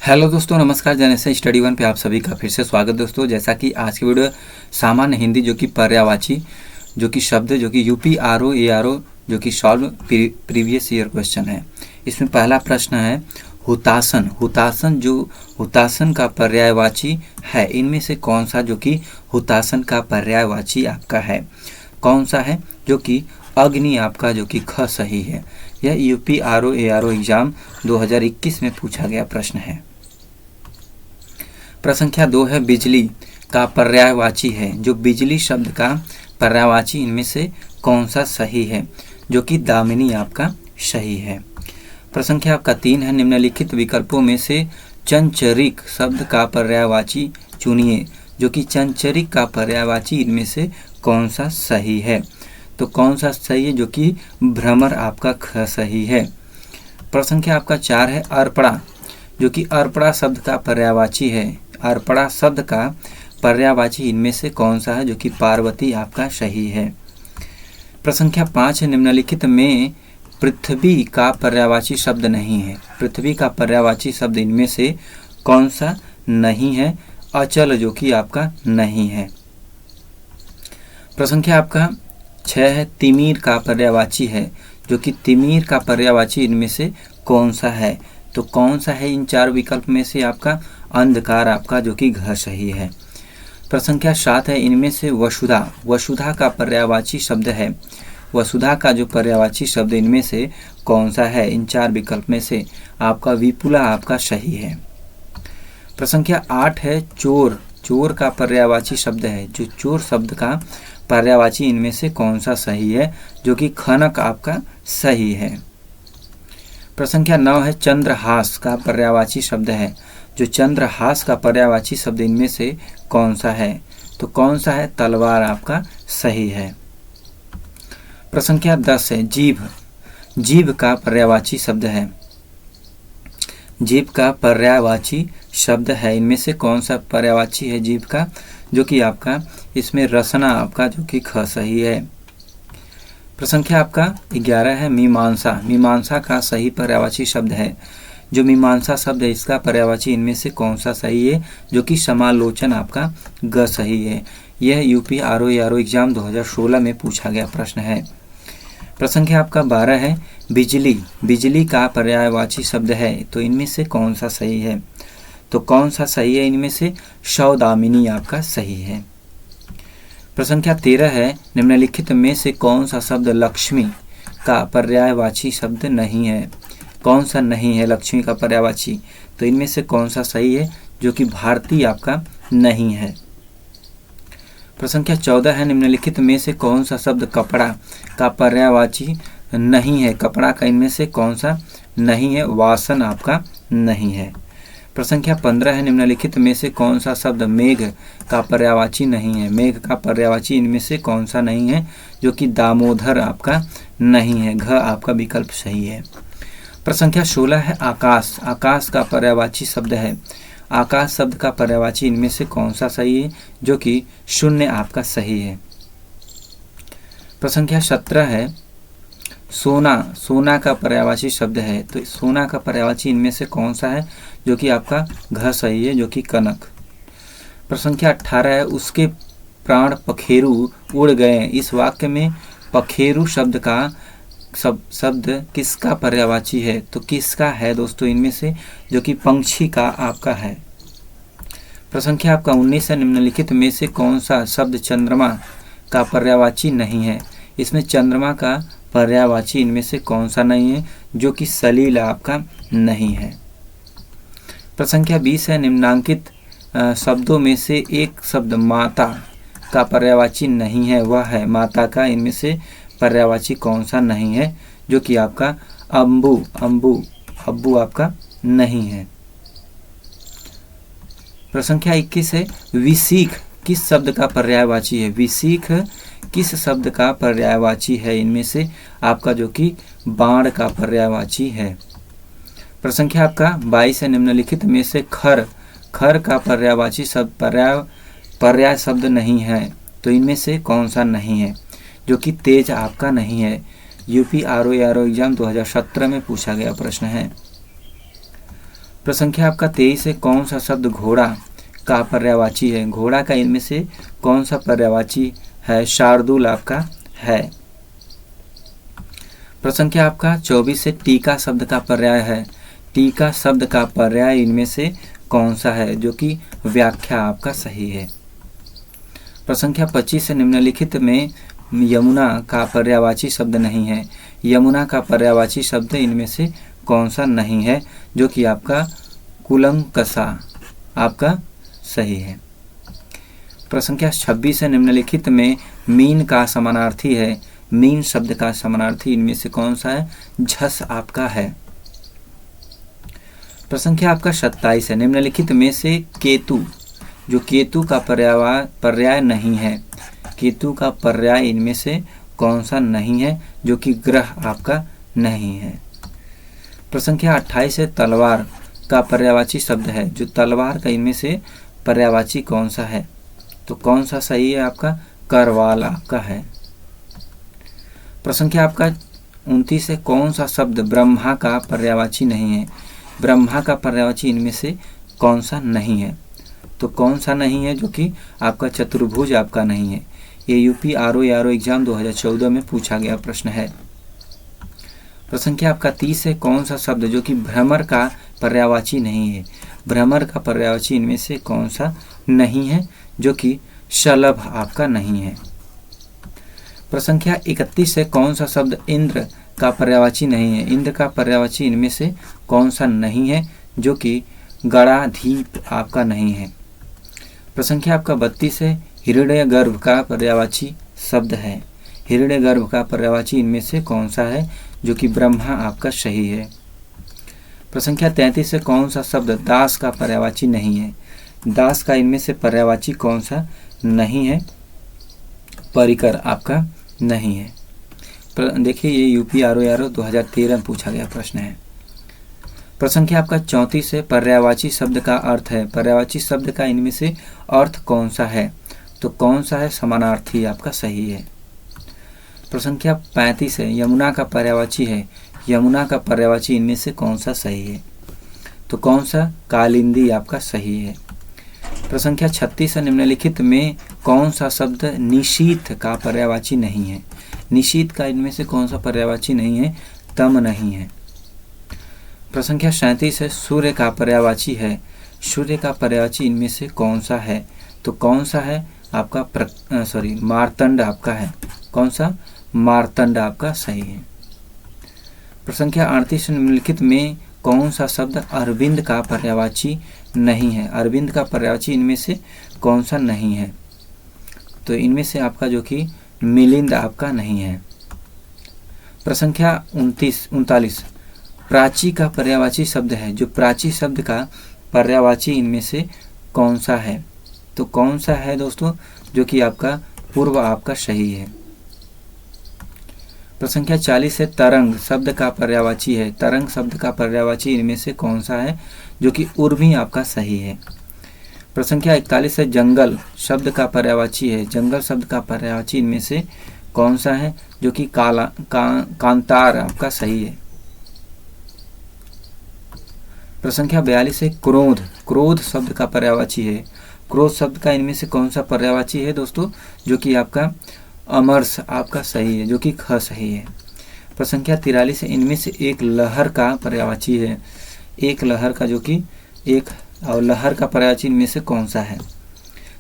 Hello दोस्तों, नमस्कार। Generation study one पे आप सभी का फिर से स्वागत दोस्तों। जैसा कि आज की वीडियो सामान्य हिंदी जो कि पर्यायवाची जो कि शब्द जो कि UP R O A R O जो कि सॉल्व प्रीवियस ईयर क्वेश्चन है। इसमें पहला प्रश्न है हुतासन। हुतासन जो हुतासन का पर्यायवाची है, इनमें से कौन सा जो कि हुतासन का पर्यायवाची आपका है, कौन सा है? जो कि अग्नि आपका जो कि ख सही है। यह UP R O A R O exam 2021 में पूछा गया प्रश्न है। प्रश्न संख्या 2 है बिजली का पर्यायवाची है। जो बिजली शब्द का पर्यायवाची इनमें से कौन सा सही है? जो कि दामिनी आपका सही है। प्रश्न संख्या आपका 3 है निम्नलिखित विकल्पों में से चंचरिक शब्द का पर्यायवाची चुनिए। जो कि चंचरिक का पर्यायवाची इनमें से कौन सा सही है? तो कौन सा सही है? जो कि भ्रमर आपका ख सही है। प्रश्न संख्या आपका 4 है अर्पणा। जो कि अर्पणा शब्द का पर्यायवाची है। अर्पणा शब्द का पर्यायवाची इनमें से कौन सा है? जो कि पार्वती आपका सही है। प्रश्न संख्या 5 है निम्नलिखित में पृथ्वी का पर्यायवाची शब्द नहीं है। पृथ्वी का पर्यायवाची शब्द इनमें से कौन सा नहीं है? अचल जो कि आपका नहीं है। प्रश्न संख्या आपका 6 है तिमीर का पर्यायवाची है। जो कि तिमीर का पर्यायवाची इनमें से कौन सा है? तो कौन सा है इन 4 विकल्प में से? आपका अंधकार आपका जो कि घ सही है। प्रश्न संख्या 7 है इनमें से वसुधा। वसुधा का पर्यायवाची शब्द है। वसुधा का जो पर्यायवाची शब्द इनमें से कौन सा है? इन 4 विकल्प में से आपका विपुला आपका सही है। प्रश्न संख्या 8 है चोर। चोर का पर्यायवाची शब्द है। जो चोर शब्द का पर्यायवाची इनमें से कौन सा सही है? जो कि खनक आपका सही है। प्रश्न संख्या 9 है चंद्रहास का पर्यायवाची शब्द है। जो चंद्रहास का पर्यायवाची शब्द इनमें से कौन सा है? तो कौन सा है? तलवार आपका सही है। प्रश्न संख्या 10 है जीभ। जीभ का पर्यायवाची शब्द है। जीभ का पर्यायवाची शब्द है इनमें से कौन सा पर्यायवाची है जीभ का? जो कि आपका इसमें रसना आपका जो कि ख सही है। प्रश्न संख्या आपका 11 है मीमांसा। मीमांसा का सही पर्यायवाची शब्द है। जो मीमांसा शब्द है इसका पर्यायवाची इनमें से कौन सा सही है? जो कि समालोचन आपका ग सही है। यह यूपी आर ओ एग्जाम 2016 में पूछा गया प्रश्न है। प्रश्न संख्या आपका 12 है बिजली। बिजली का पर्यायवाची शब्द है, तो इनमें से कौन सा सही है? तो कौन सा सही है इनमें से? सौदामिनी आपका सही है। प्रश्न संख्या 13 है निम्नलिखित में से कौन सा शब्द लक्ष्मी का पर्यायवाची शब्द नहीं है? कौन सा नहीं है लक्ष्मी का पर्यायवाची? तो इनमें से कौन सा सही है? जो कि भारती आपका नहीं है। प्रश्न संख्या 14 है निम्नलिखित में से कौन सा शब्द कपड़ा का पर्यायवाची नहीं है? कपड़ा का इनमें से कौन सा नहीं है? वासन आपका नहीं है। प्रश्न संख्या 15 है निम्नलिखित में से कौन सा शब्द मेघ का पर्यायवाची नहीं है? मेघ का पर्यायवाची इनमें से कौन सा नहीं है? जो कि दामोदर आपका नहीं है। घ आपका विकल्प सही है। प्रश्न संख्या 16 है आकाश। आकाश का पर्यायवाची शब्द है। आकाश शब्द का पर्यायवाची इनमें से कौन सा सही है? जो कि शून्य आपका सही है। प्रश्न संख्या 17 है सोना। सोना का पर्यायवाची शब्द है, तो सोना का पर्यायवाची इनमें से कौन सा है? जो कि आपका घ सही है, जो कि कनक। प्रश्न संख्या 18 है उसके प्राण पखेरु उड़ गए। इस वाक्य में पखेरु शब्द का शब्द किसका पर्यायवाची है? तो किसका है दोस्तों इनमें से? जो कि पंछी का आपका है। प्रश्न संख्या आपका 19 है निम्नलिखित में से कौन सा शब्द चंद्रमा का पर्यायवाची नहीं है? इसमें चंद्रमा का पर्यायवाची इनमें से कौन सा नहीं है? जो कि सलील आपका नहीं है। प्रश्न संख्या 20 है निम्नांकित शब्दों में से एक शब्द माता का पर्यायवाची नहीं है, वह है माता का इनमें से पर्यायवाची कौन सा नहीं है? जो कि आपका अम्बु अम्बु अब्बू आपका नहीं है। प्रश्न संख्या 21 है विसीख किस शब्द का पर्यायवाची है? विसीख किस शब्द का पर्यायवाची है? इनमें से आपका जो कि बाण का पर्यायवाची है। प्रश्न संख्या आपका 22 है निम्नलिखित में से खर। खर का पर्यायवाची शब्द पर्याय शब्द नहीं है, तो इनमें से कौन सा नहीं है? जो कि तेज आपका नहीं है। यूपी आर ओ एग्जाम 2017 में पूछा गया प्रश्न है। प्रसंख्या आपका 23 है, कौन सा शब्द घोड़ा का पर्यायवाची है? घोड़ा का इनमें से कौन सा पर्यायवाची है? शार्दूल आपका है। प्रसंख्या आपका 24 है, टीका शब्द का पर्याय है। टीका शब्द का पर्याय इनमें से कौन सा है? जो कि व्याख्या आपका सही है। प्रसंख्या 25 है, निम्नलिखित में यमुना का पर्यायवाची शब्द नहीं है। यमुना का पर्यायवाची शब्द इनमें से कौन सा नहीं है? जो कि आपका कुलंकसा आपका सही है। प्रसंख्या 26 है, निम्नलिखित में मीन का समानार्थी है। मीन शब्द का समानार्थी इनमें से कौन सा है? झस आपका है। प्रसंख्या आपका 27 है, निम्नलिखित में से केतु, जो केतु का पर्याय नहीं है, केतु का पर्याय इनमें से कौन सा नहीं है? जो कि ग्रह आपका नहीं है। प्रसंख्या 28 है, तलवार का पर्यायवाची शब्द है। जो तलवार का इनमें से पर्यायवाची कौन सा है? तो कौन सा सही है? आपका करवाल आपका है। प्रसंख्या आपका 29 है, कौन सा शब्द ब्रह्मा का पर्यायवाची नहीं है? ब्रह्मा का पर्यायवाची इनमें से कौन सा नहीं है? तो कौन सा नहीं है? जो कि आपका चतुर्भुज आपका नहीं है। ये यूपी आरओ एग्जाम 2014 में पूछा गया प्रश्न है। प्रसंख्या आपका 30 है, कौन सा शब्द जो कि भ्रमर का पर्यायवाची नहीं है? भ्रमर का पर्यायवाची इनमें से कौन सा नहीं है? जो कि शलभ आपका नहीं है। प्रसंख्या 31 है, कौन सा शब्द इंद्र का पर्यायवाची नहीं है? इंद्र का पर्यायवाची इनमें से कौन सा नहीं है? जो कि गणाधीप आपका नहीं है। प्रसंख्या आपका 32 है, हिरण्यगर्भ का पर्यायवाची शब्द है। हिरण्यगर्भ का पर्यायवाची इनमें से कौन सा है? जो कि ब्रह्मा आपका सही है। प्रसंख्या 33 है, कौन सा शब्द दास का पर्यायवाची नहीं है? दास का इनमें से पर्यायवाची कौन सा नहीं है? परिकर आपका नहीं है। देखिए ये यूपी आरओ 2013 में पूछा गया प्रश्न है। प्रसंख्या आपका 34 है, पर्यायवाची शब्द का अर्थ है। पर्यायवाची शब्द का इनमें से अर्थ कौन सा है? तो कौन सा है? समानार्थी आपका सही है। प्रसंख्या 35 है, यमुना का पर्यायवाची है। यमुना का पर्यायवाची इनमें से कौन सा सही है? तो कौन सा? कालिंदी आपका सही है। प्रसंख्या 36 है, निम्नलिखित में कौन सा शब्द निशीथ का पर्यायवाची नहीं है? निशीथ का इनमें से कौन सा पर्यायवाची नहीं है? तम नहीं है। प्रसंख्या 37 है, सूर्य का पर्यायवाची है। सूर्य का पर्यायवाची इनमें से कौन सा है? तो कौन सा है? आपका मार्तंड आपका है। कौन सा? मार्तंड आपका सही है। प्रसंख्या 38 निम्नलिखित में कौन सा शब्द अरविंद का पर्यायवाची नहीं है? अरविंद का पर्यायवाची इनमें से कौन सा नहीं है? तो इनमें से आपका जो कि मिलिंद आपका नहीं है। प्रसंख्या 39 प्राची का पर्यायवाची शब्द है। जो प्राची शब्द का पर्यायवाची इनमें से कौन सा है? तो कौन सा है दोस्तों? जो कि आपका पूर्व आपका सही है। प्रसंख्या 40 है, तरंग शब्द का पर्यायवाची है। तरंग शब्द का पर्यायवाची इनमें से कौन सा है? जो कि उर्मी आपका सही है। प्रसंख्या 41 है, जंगल शब्द का पर्यायवाची है। जंगल शब्द का पर्यायवाची इनमें से कौन सा है? जो कि कांतार आपका सही है। प्रसंख्या 42 है, क्रोध। क्रोध शब्द का पर्यायवाची है। क्रोध शब्द का इनमें से कौन सा पर्यायवाची है दोस्तों? जो कि आपका अमरस आपका सही है, जो कि ख सही है। प्रसंख्या 43 है, इनमें से एक लहर का पर्यायवाची है। एक लहर का जो कि एक और लहर का पर्यायवाची इनमें से कौन सा है?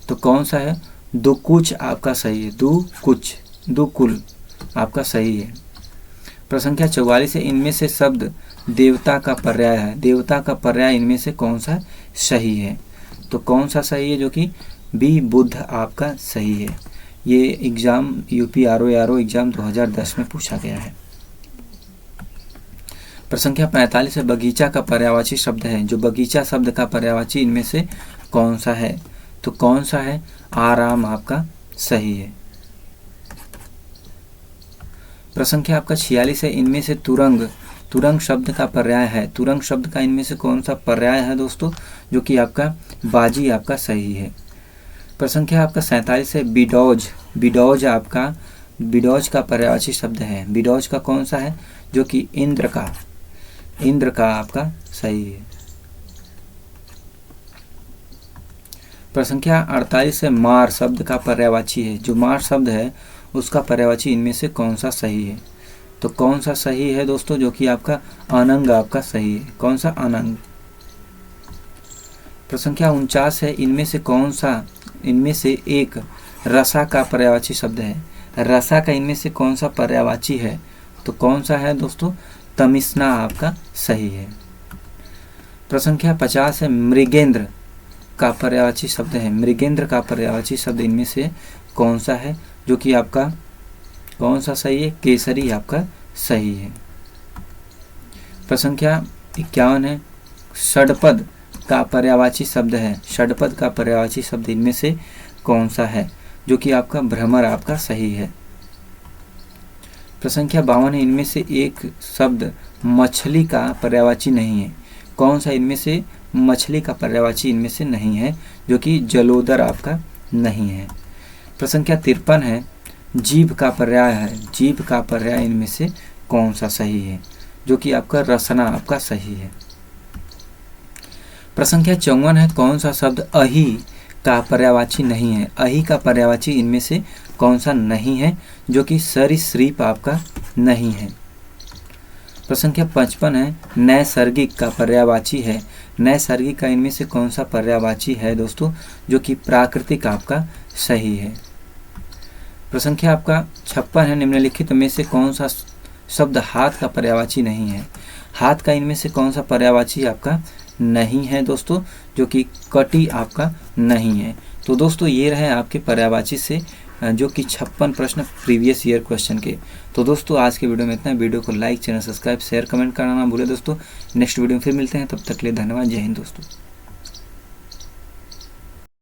तो कौन सा है? दुकुच आपका सही है। दुकुच, दुकुल आपका सही है। प्रसंख्या 44 है, इनमें से शब्द देवता का पर्याय है। देवता का पर्याय इनमें से कौन सा सही है? तो कौन सा सही है? जो कि बी बुद्ध आपका सही है। ये एग्जाम यूपी आरओ एग्जाम 2010 में पूछा गया है। प्रसंख्या 45 है, बगीचा का पर्यायवाची शब्द है। जो बगीचा शब्द का पर्यायवाची इनमें से कौन सा है? तो कौन सा है? आराम आपका सही है। प्रसंख्या आपका 46 है, इनमें से तुरंग। तुरंग शब्द का पर्याय है। तुरंग शब्द का इनमें से कौन सा पर्याय है दोस्तों? जो कि आपका बाजी आपका सही है। प्रसंख्या आपका 47 है, बिडौज। बिडौज आपका बिडौज का पर्यायवाची शब्द है। बिडौज का कौन सा है? जो कि इंद्र का आपका सही है। प्रश्न संख्या 48 है, मार शब्द का पर्यायवाची है। जो मार शब्द है उसका पर्यायवाची इनमें से कौन सा सही है? तो कौन सा सही है दोस्तों? जो कि आपका अनंग आपका सही है। कौन सा? अनंग। प्रश्न संख्या 49 है, इनमें से एक रसा का पर्यायवाची शब्द है। रसा का इनमें से कौन सा पर्यायवाची है? तो कौन सा है दोस्तों? तमिस्ना आपका सही है। प्रश्न संख्या 50 है, मृगेंद्र का पर्यायवाची शब्द है। मृगेंद्र का पर्यायवाची शब्द इनमें से कौन सा है? जो कि आपका कौन सा सही है? केसरी आपका सही है। प्रश्न संख्या 51 है, षडपद का पर्यायवाची शब्द है। षडपद का पर्यायवाची शब्द इनमें से कौन सा है? जो कि आपका भ्रमर आपका सही है। प्रश्न संख्या 52 है, इनमें से एक शब्द मछली का पर्यायवाची नहीं है। कौन सा इनमें से मछली का पर्यायवाची इनमें से नहीं है? जो कि जलोदर आपका नहीं है। प्रश्न संख्या 53 है, जीभ का पर्याय है। जीभ का पर्याय इनमें से कौन सा सही है? जो कि आपका रसना आपका सही है। प्रश्न संख्या 54 है, कौन सा शब्द अहि का पर्यायवाची नहीं है? अहि का पर्यायवाची इनमें से कौन सा नहीं है? जो कि सरीसृप आपका नहीं है। प्रश्न संख्या 55 है, नैसर्गिक का पर्यायवाची है। नैसर्गिक का इनमें से कौन सा पर्यायवाची है दोस्तों? जो कि प्राकृतिक आपका सही है। प्रश्न संख्या आपका 56 है, निम्नलिखित में से कौन सा शब्द हाथ का पर्यायवाची नहीं है? हाथ का इनमें से कौन सा पर्यायवाची आपका नहीं है दोस्तों? जो कि कटी आपका नहीं है। तो दोस्तों ये रहे आपके पर्यायवाची से जो कि 56 प्रश्न प्रीवियस ईयर क्वेश्चन के। तो दोस्तों आज के वीडियो में इतना। वीडियो को like, channel subscribe, share, comment करना ना भूले दोस्तों। नेक्स्ट वीडियो में फिर मिलते हैं, तब तक के लिए धन्यवाद। जय हिंद दोस्तों।